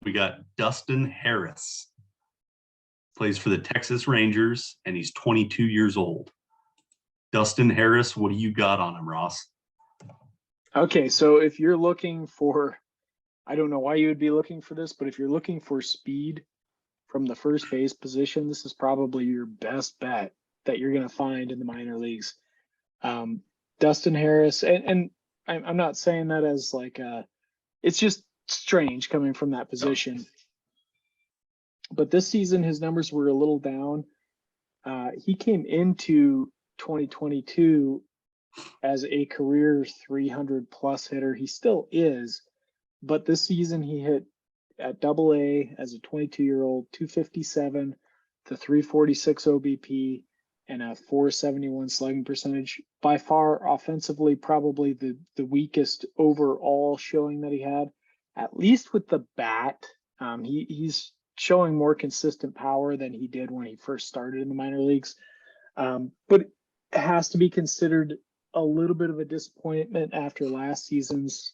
We got Dustin Harris. Plays for the Texas Rangers, and he's 22 years old. Dustin Harris, what do you got on him, Ross? Okay, so if you're looking for, I don't know why you would be looking for this, but if you're looking for speed from the first base position, this is probably your best bet that you're going to find in the minor leagues. Dustin Harris, and I'm not saying that as like it's just strange coming from that position. But this season, his numbers were a little down. He came into 2022 as a career 300 plus hitter. He still is, but this season he hit at AA as a 22-year-old, 257 to 346 OBP and a 471 slugging percentage. By far, offensively, probably the weakest overall showing that he had, at least with the bat. He's showing more consistent power than he did when he first started in the minor leagues. But it has to be considered a little bit of a disappointment after last season's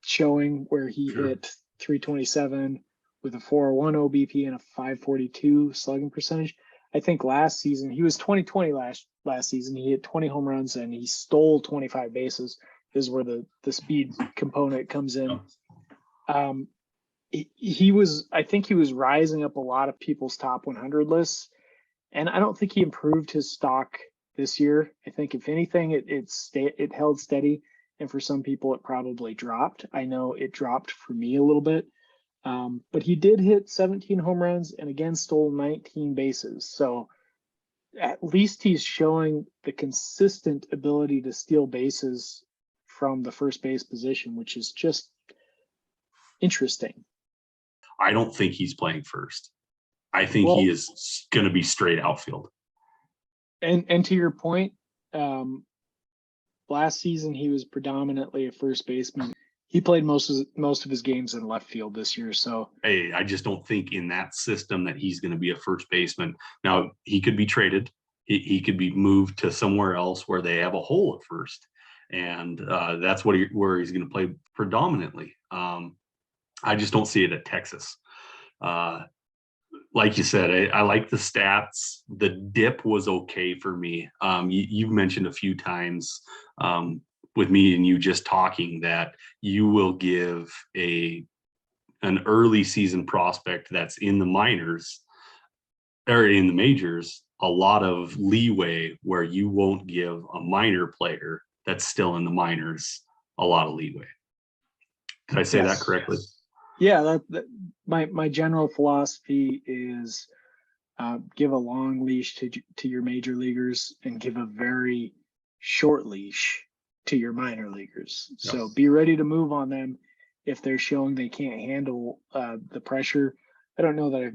showing where he hit 327 with a 401 OBP and a 542 slugging percentage. I think last season, he was 2020 last season, he hit 20 home runs and he stole 25 bases. This is where the speed component comes in. I think he was rising up a lot of people's top 100 lists, and I don't think he improved his stock this year. I think if anything, it held steady, and for some people it probably dropped. I know it dropped for me a little bit, but he did hit 17 home runs and again stole 19 bases. So at least he's showing the consistent ability to steal bases from the first base position, which is just interesting. I don't think he's playing first. I think he is going to be straight outfield. And to your point, last season he was predominantly a first baseman. He played most of his games in left field this year. So hey, I just don't think in that system that he's going to be a first baseman. Now he could be traded. He could be moved to somewhere else where they have a hole at first, and that's where he's going to play predominantly. I just don't see it at Texas. Like you said, I like the stats. The dip was okay for me. You've mentioned a few times with me and you just talking that you will give an early season prospect that's in the minors or in the majors a lot of leeway, where you won't give a minor player that's still in the minors a lot of leeway. Did I say that correctly? Yeah, my general philosophy is give a long leash to your major leaguers and give a very short leash to your minor leaguers. Yes. So be ready to move on them if they're showing they can't handle the pressure. I don't know that I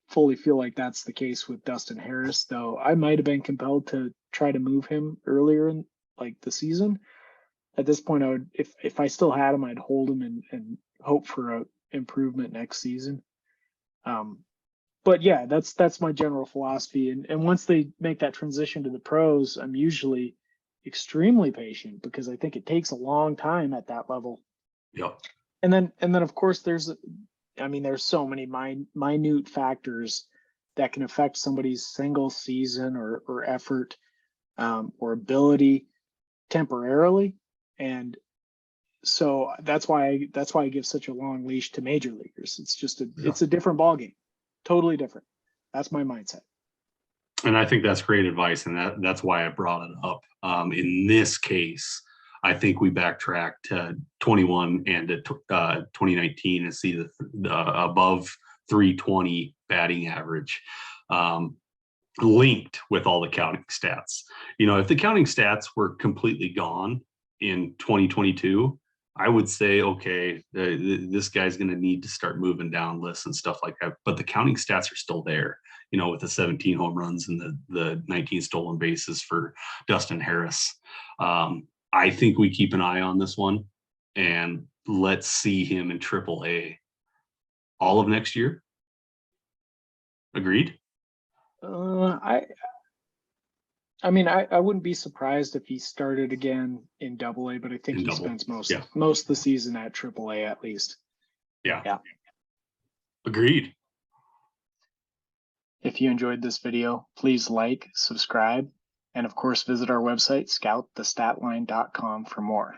fully feel like that's the case with Dustin Harris, though. I might have been compelled to try to move him earlier in the season. At this point, I would, if I still had him, I'd hold him and hope for a improvement next season. But yeah, that's my general philosophy. And once they make that transition to the pros, I'm usually extremely patient because I think it takes a long time at that level. Yeah. And then of course there's so many minute factors that can affect somebody's single season or effort or ability temporarily. And so that's why I give such a long leash to major leaguers. It's just it's a different ballgame, totally different. That's my mindset. And I think that's great advice, and that's why I brought it up. In this case, I think we backtrack to 21 and to 2019 and see the above 320 batting average linked with all the counting stats. If the counting stats were completely gone in 2022, I would say, okay, this guy's going to need to start moving down lists and stuff like that. But the counting stats are still there, with the 17 home runs and the 19 stolen bases for Dustin Harris. I think we keep an eye on this one and let's see him in AAA all of next year. Agreed? I wouldn't be surprised if he started again in AA, but I think he spends most of the season at AAA at least. Yeah. Agreed. If you enjoyed this video, please like, subscribe, and of course visit our website, scoutthestatline.com for more.